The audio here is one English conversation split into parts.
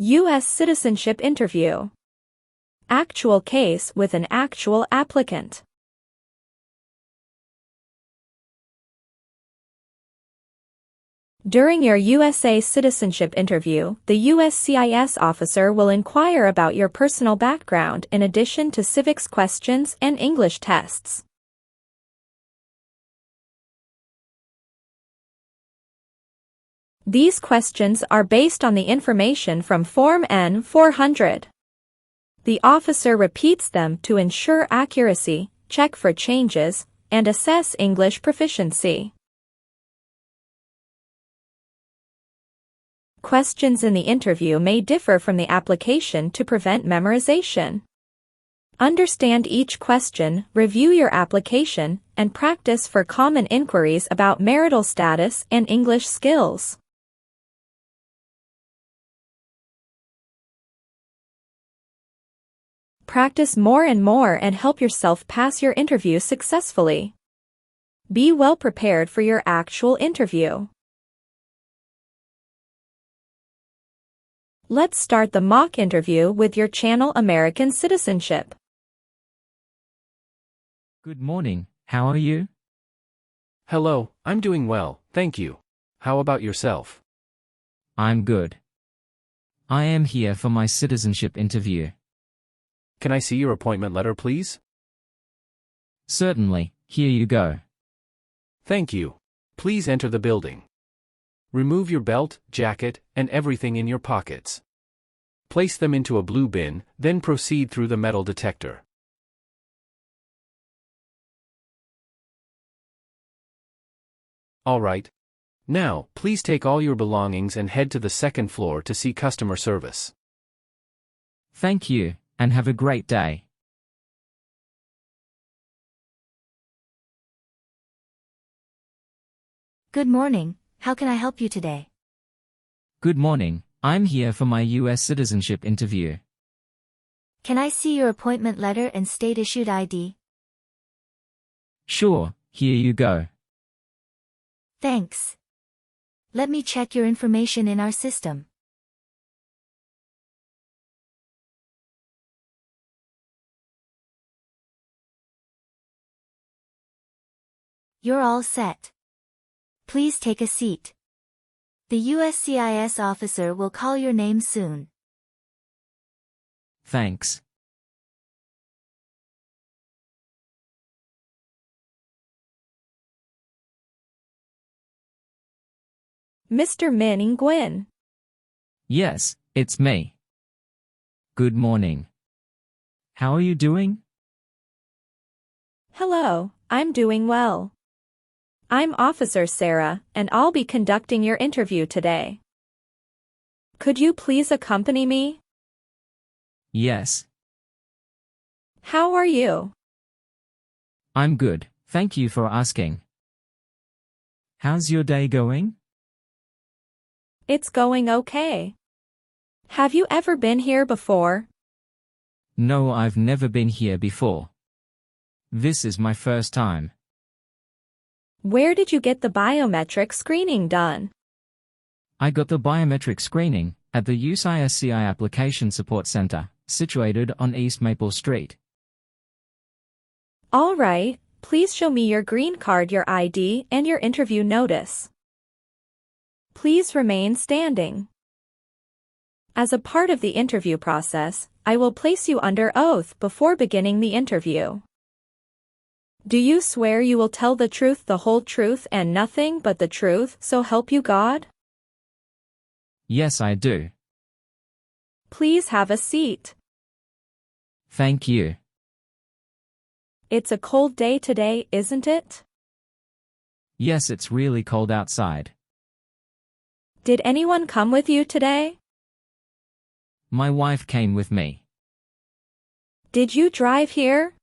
US Citizenship interview. Actual case with an actual applicant. During your USA citizenship interview, the USCIS officer will inquire about your personal background in addition to civics questions and English tests. These questions are based on the information from Form N-400. The officer repeats them to ensure accuracy, check for changes, and assess English proficiency. Questions in the interview may differ from the application to prevent memorization. Understand each question, review your application, and practice for common inquiries about marital status and English skills. Practice more and more and help yourself pass your interview successfully. Be well prepared for your actual interview. Let's start the mock interview with your channel American Citizenship. Good morning, how are you? Hello, I'm doing well, thank you. How about yourself? I'm good. I am here for my citizenship interview. Can I see your appointment letter, please? Certainly, here you go. Thank you. Please enter the building. Remove your belt, jacket, and everything in your pockets. Place them into a blue bin, then proceed through the metal detector. All right. Now, please take all your belongings and head to the second floor to see customer service. Thank you, and have a great day. Good morning, how can I help you today? Good morning, I'm here for my US citizenship interview. Can I see your appointment letter and state-issued ID? Sure, here you go. Thanks. Let me check your information in our system. You're all set. Please take a seat. The USCIS officer will call your name soon. Thanks. Mr. Min Nguyen. Yes, it's me. Good morning. How are you doing? Hello, I'm doing well. I'm Officer Sarah, and I'll be conducting your interview today. Could you please accompany me? Yes. How are you? I'm good, thank you for asking. How's your day going? It's going okay. Have you ever been here before? No, I've never been here before. This is my first time. Where did you get the biometric screening done? I got the biometric screening at the USCIS Application Support Center, situated on East Maple Street. All right, please show me your green card, your ID, and your interview notice. Please remain standing. As a part of the interview process, I will place you under oath before beginning the interview. Do you swear you will tell the truth, the whole truth, and nothing but the truth, so help you God? Yes, I do. Please have a seat. Thank you. It's a cold day today, isn't it? Yes, it's really cold outside. Did anyone come with you today? My wife came with me. Did you drive here?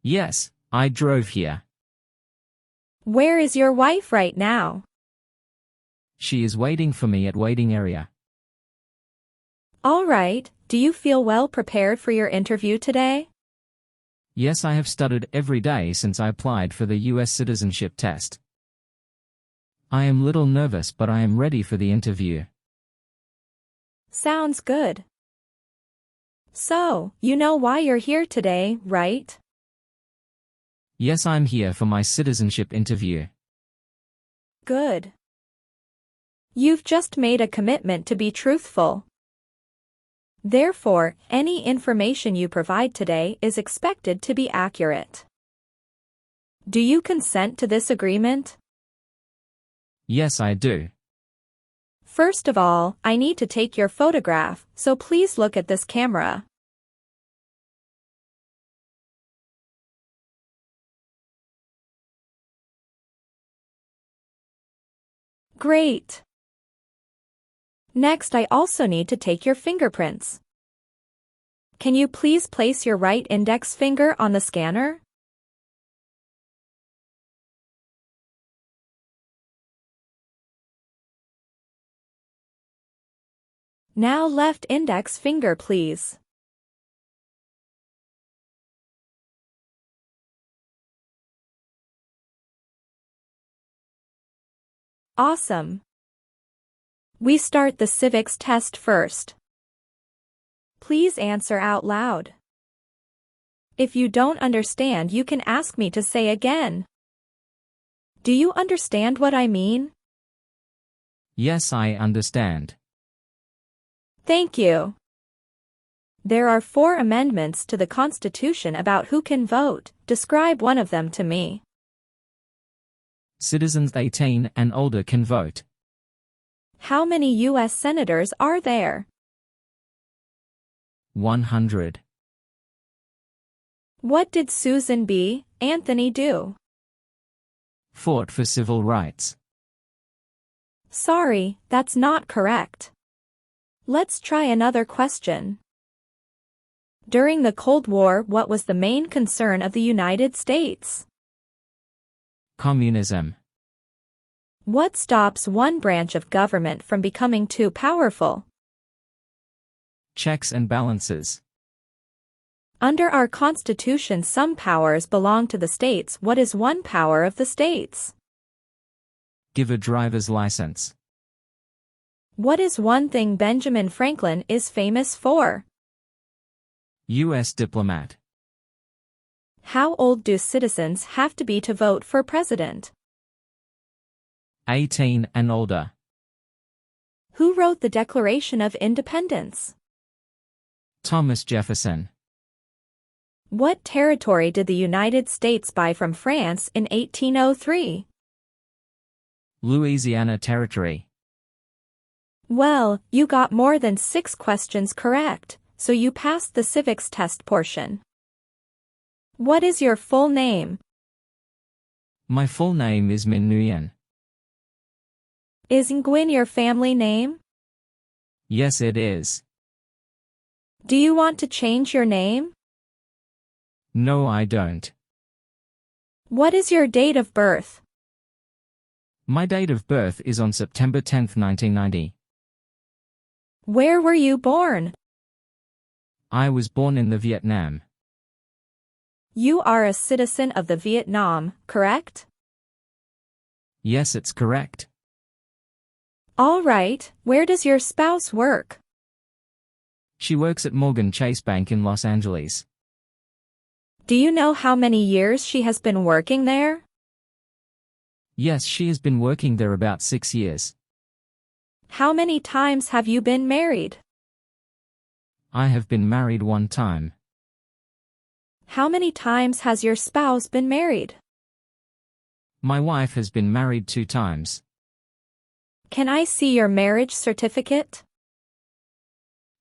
Yes, I drove here. Where is your wife right now? She is waiting for me at waiting area. All right, do you feel well prepared for your interview today? Yes, I have studied every day since I applied for the US citizenship test. I am little nervous, but I am ready for the interview. Sounds good. So, you know why you're here today, right? Yes, I'm here for my citizenship interview. Good. You've just made a commitment to be truthful. Therefore, any information you provide today is expected to be accurate. Do you consent to this agreement? Yes, I do. First of all, I need to take your photograph, so please look at this camera. Great. Next, I also need to take your fingerprints. Can you please place your right index finger on the scanner? Now left index finger, please. Awesome. We start the civics test first. Please answer out loud. If you don't understand, you can ask me to say again. Do you understand what I mean? Yes, I understand. Thank you. There are 4 amendments to the Constitution about who can vote. Describe one of them to me. Citizens 18 and older can vote. How many U.S. senators are there? 100. What did Susan B. Anthony do? Fought for civil rights. Sorry, that's not correct. Let's try another question. During the Cold War, what was the main concern of the United States? Communism. What stops one branch of government from becoming too powerful? Checks and balances. Under our Constitution, some powers belong to the states. What is one power of the states? Give a driver's license. What is one thing Benjamin Franklin is famous for? U.S. diplomat. How old do citizens have to be to vote for president? 18 and older. Who wrote the Declaration of Independence? Thomas Jefferson. What territory did the United States buy from France in 1803? Louisiana Territory. Well, you got more than 6 questions correct, so you passed the civics test portion. What is your full name? My full name is Min Nguyen. Is Nguyen your family name? Yes, it is. Do you want to change your name? No, I don't. What is your date of birth? My date of birth is on September 10, 1990. Where were you born? I was born in the Vietnam. You are a citizen of the Vietnam, correct? Yes, it's correct. All right, where does your spouse work? She works at Morgan Chase Bank in Los Angeles. Do you know how many years she has been working there? Yes, she has been working there about 6 years. How many times have you been married? I have been married 1 time. How many times has your spouse been married? My wife has been married 2 times. Can I see your marriage certificate?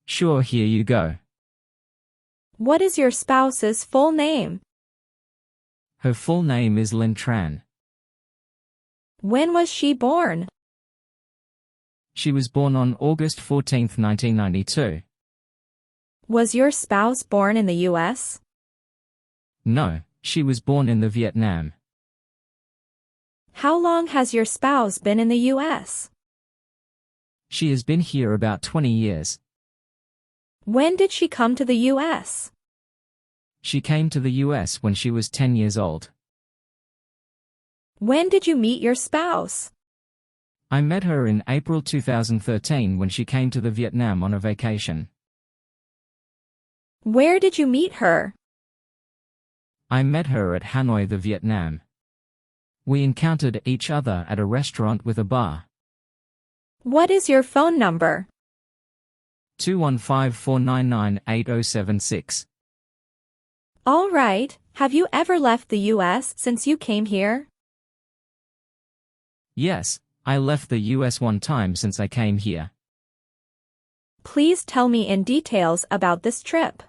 Sure, here you go. What is your spouse's full name? Her full name is Lynn Tran. When was she born? She was born on August 14, 1992. Was your spouse born in the U.S.? No, she was born in the Vietnam. How long has your spouse been in the U.S.? She has been here about 20 years. When did she come to the U.S.? She came to the U.S. when she was 10 years old. When did you meet your spouse? I met her in April 2013 when she came to the Vietnam on a vacation. Where did you meet her? I met her at Hanoi, the Vietnam. We encountered each other at a restaurant with a bar. What is your phone number? 215-499-8076. All right, have you ever left the US since you came here? Yes, I left the US one time since I came here. Please tell me in details about this trip.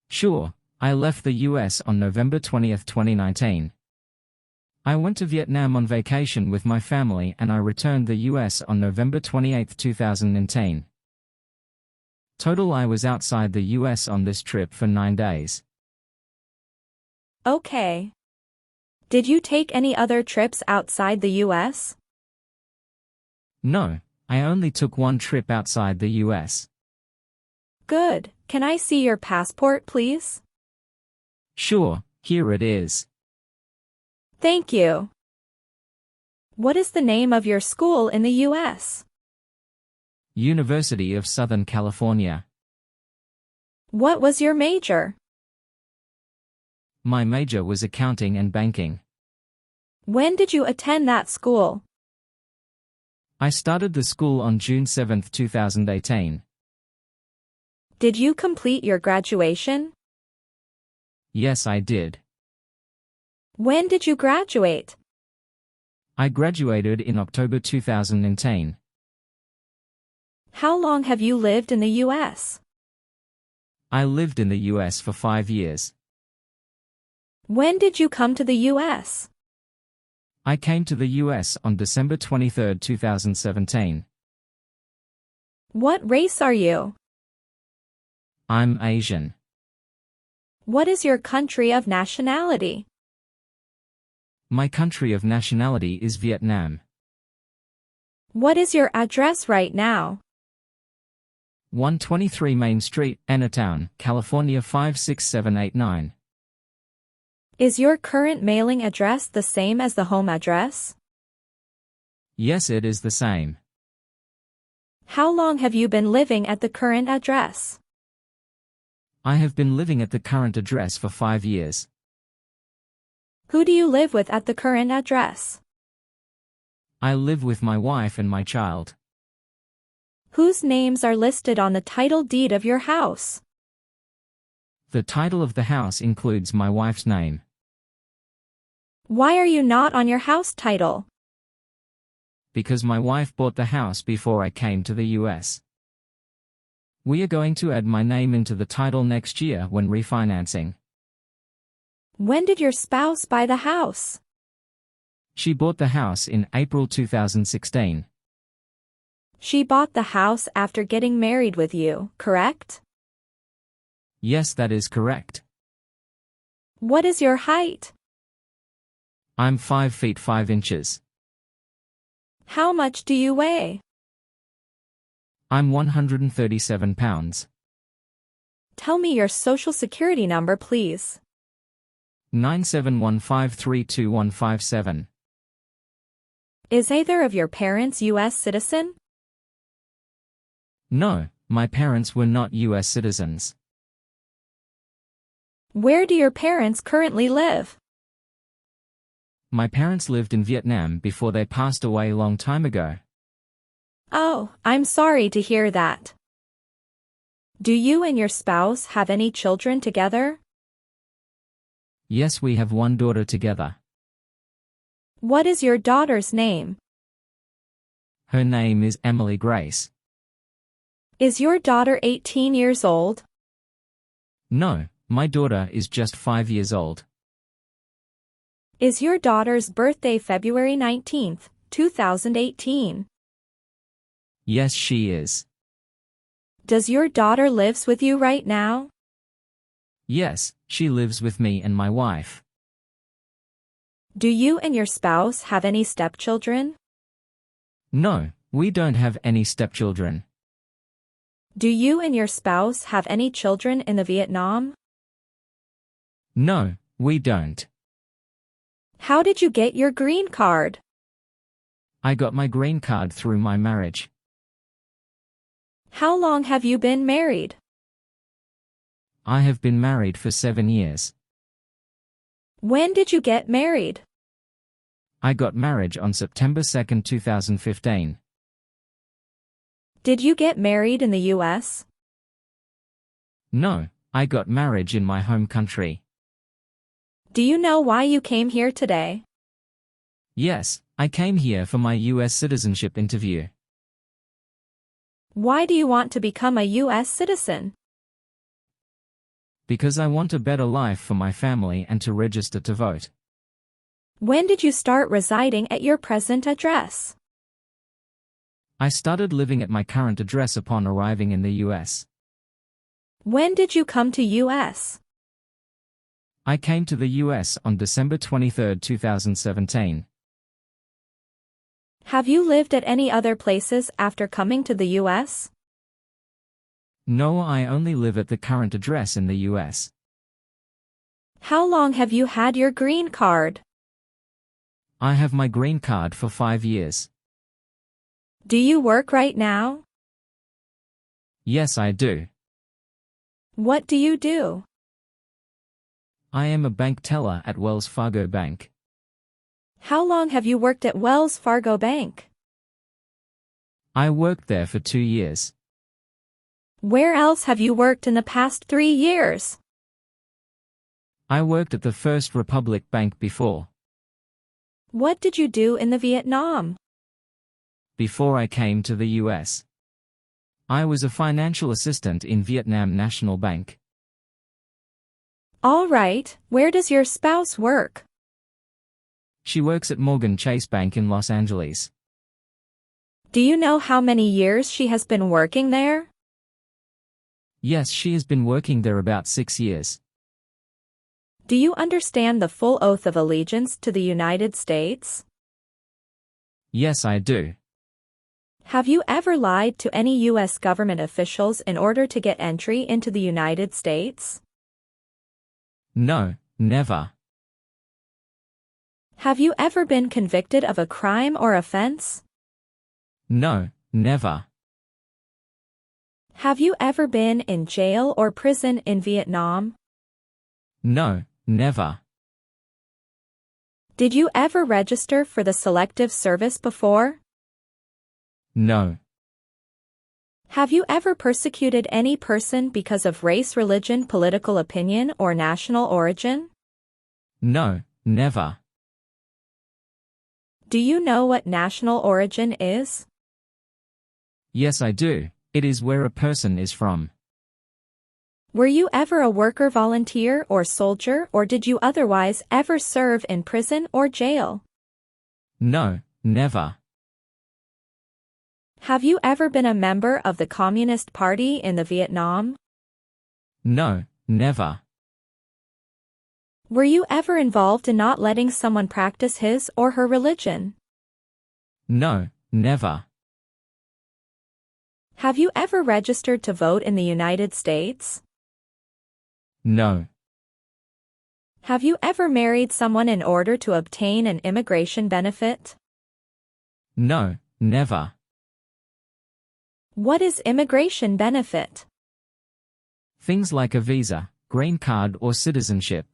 Sure, I left the US on November 20, 2019. I went to Vietnam on vacation with my family and I returned the US on November 28, 2010. Total, I was outside the US on this trip for 9 days. Okay. Did you take any other trips outside the US? No, I only took one trip outside the US. Good. Can I see your passport, please? Sure, here it is. Thank you. What is the name of your school in the US? University of Southern California. What was your major? My major was accounting and banking. When did you attend that school? I started the school on June 7, 2018. Did you complete your graduation? Yes, I did. When did you graduate? I graduated in October 2010. How long have you lived in the US? I lived in the US for 5 years. When did you come to the US? I came to the US on December 23, 2017. What race are you? I'm Asian. What is your country of nationality? My country of nationality is Vietnam. What is your address right now? 123 Main Street, Entertown, California 56789. Is your current mailing address the same as the home address? Yes, it is the same. How long have you been living at the current address? I have been living at the current address for 5 years. Who do you live with at the current address? I live with my wife and my child. Whose names are listed on the title deed of your house? The title of the house includes my wife's name. Why are you not on your house title? Because my wife bought the house before I came to the US. We are going to add my name into the title next year when refinancing. When did your spouse buy the house? She bought the house in April 2016. She bought the house after getting married with you, correct? Yes, that is correct. What is your height? I'm 5 feet 5 inches. How much do you weigh? I'm 137 pounds. Tell me your social security number, please. 971532157. Is either of your parents US citizen? No, my parents were not US citizens. Where do your parents currently live? My parents lived in Vietnam before they passed away a long time ago. Oh, I'm sorry to hear that. Do you and your spouse have any children together? Yes, we have one daughter together. What is your daughter's name? Her name is Emily Grace. Is your daughter 18 years old? No, my daughter is just 5 years old. Is your daughter's birthday February 19th, 2018? Yes, she is. Does your daughter lives with you right now? Yes, she lives with me and my wife. Do you and your spouse have any stepchildren? No, we don't have any stepchildren. Do you and your spouse have any children in the Vietnam? No, we don't. How did you get your green card? I got my green card through my marriage. How long have you been married? I have been married for 7 years. When did you get married? I got married on September 2, 2015. Did you get married in the US? No, I got married in my home country. Do you know why you came here today? Yes, I came here for my US citizenship interview. Why do you want to become a US citizen? Because I want a better life for my family and to register to vote. When did you start residing at your present address? I started living at my current address upon arriving in the US. When did you come to US? I came to the US on December 23, 2017. Have you lived at any other places after coming to the US? No, I only live at the current address in the US. How long have you had your green card? I have my green card for 5 years. Do you work right now? Yes, I do. What do you do? I am a bank teller at Wells Fargo Bank. How long have you worked at Wells Fargo Bank? I worked there for 2 years. Where else have you worked in the past 3 years? I worked at the First Republic Bank before. What did you do in the Vietnam? Before I came to the US, I was a financial assistant in Vietnam National Bank. All right, where does your spouse work? She works at Morgan Chase Bank in Los Angeles. Do you know how many years she has been working there? Yes, she has been working there about 6 years. Do you understand the full oath of allegiance to the United States? Yes, I do. Have you ever lied to any U.S. government officials in order to get entry into the United States? No, never. Have you ever been convicted of a crime or offense? No, never. Have you ever been in jail or prison in Vietnam? No, never. Did you ever register for the Selective Service before? No. Have you ever persecuted any person because of race, religion, political opinion, or national origin? No, never. Do you know what national origin is? Yes, I do. It is where a person is from. Were you ever a worker, volunteer, or soldier, or did you otherwise ever serve in prison or jail? No, never. Have you ever been a member of the Communist Party in the Vietnam? No, never. Were you ever involved in not letting someone practice his or her religion? No, never. Have you ever registered to vote in the United States? No. Have you ever married someone in order to obtain an immigration benefit? No, never. What is immigration benefit? Things like a visa, green card, or citizenship.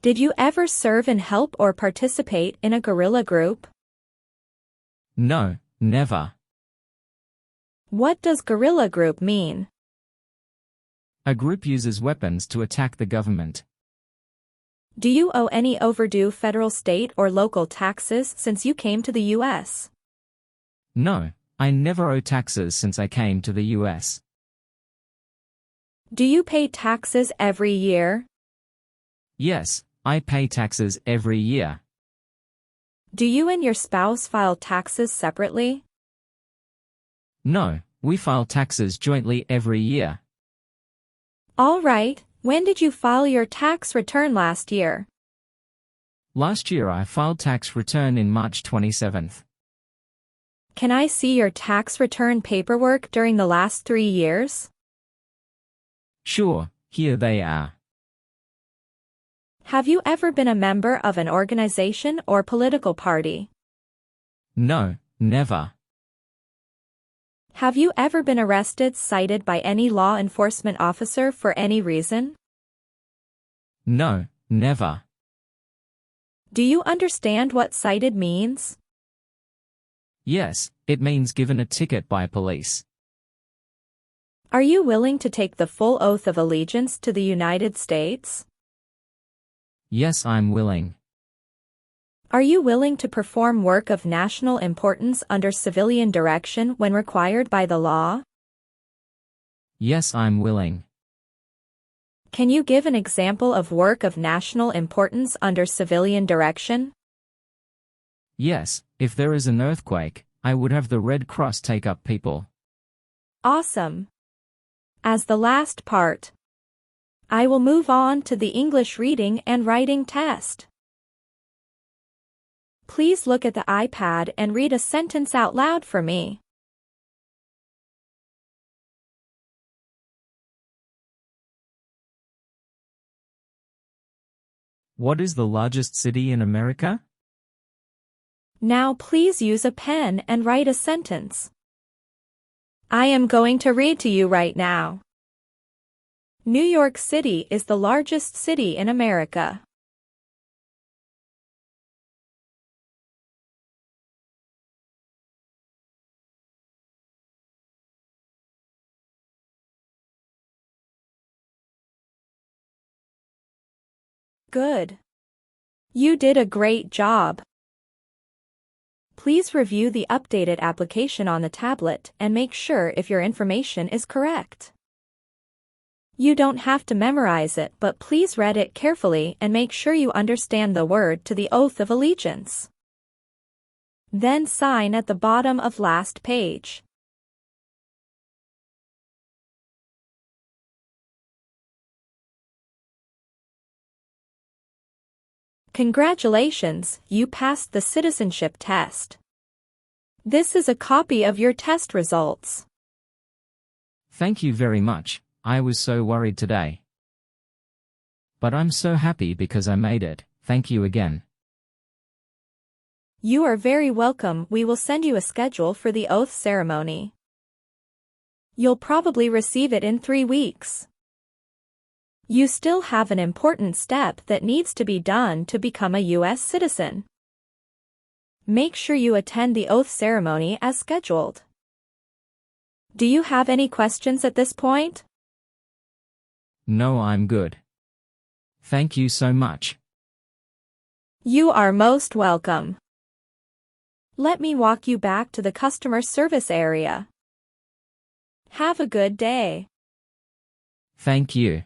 Did you ever serve in help or participate in a guerrilla group? No, never. What does guerrilla group mean? A group uses weapons to attack the government. Do you owe any overdue federal, state, or local taxes since you came to the U.S.? No, I never owe taxes since I came to the US. Do you pay taxes every year? Yes, I pay taxes every year. Do you and your spouse file taxes separately? No, we file taxes jointly every year. All right, when did you file your tax return last year? Last year I filed tax return in March 27th. Can I see your tax return paperwork during the last 3 years? Sure, here they are. Have you ever been a member of an organization or political party? No, never. Have you ever been arrested, cited by any law enforcement officer for any reason? No, never. Do you understand what cited means? Yes, it means given a ticket by police. Are you willing to take the full oath of allegiance to the United States? Yes, I'm willing. Are you willing to perform work of national importance under civilian direction when required by the law? Yes, I'm willing. Can you give an example of work of national importance under civilian direction? Yes, if there is an earthquake, I would have the Red Cross take up people. Awesome. As the last part, I will move on to the English reading and writing test. Please look at the iPad and read a sentence out loud for me. What is the largest city in America? Now please use a pen and write a sentence. I am going to read to you right now. New York City is the largest city in America. Good. You did a great job. Please review the updated application on the tablet and make sure if your information is correct. You don't have to memorize it, but please read it carefully and make sure you understand the word to the oath of allegiance. Then sign at the bottom of last page. Congratulations, you passed the citizenship test. This is a copy of your test results. Thank you very much. I was so worried today. But I'm so happy because I made it. Thank you again. You are very welcome. We will send you a schedule for the oath ceremony. You'll probably receive it in 3 weeks. You still have an important step that needs to be done to become a US citizen. Make sure you attend the oath ceremony as scheduled. Do you have any questions at this point? No, I'm good. Thank you so much. You are most welcome. Let me walk you back to the customer service area. Have a good day. Thank you.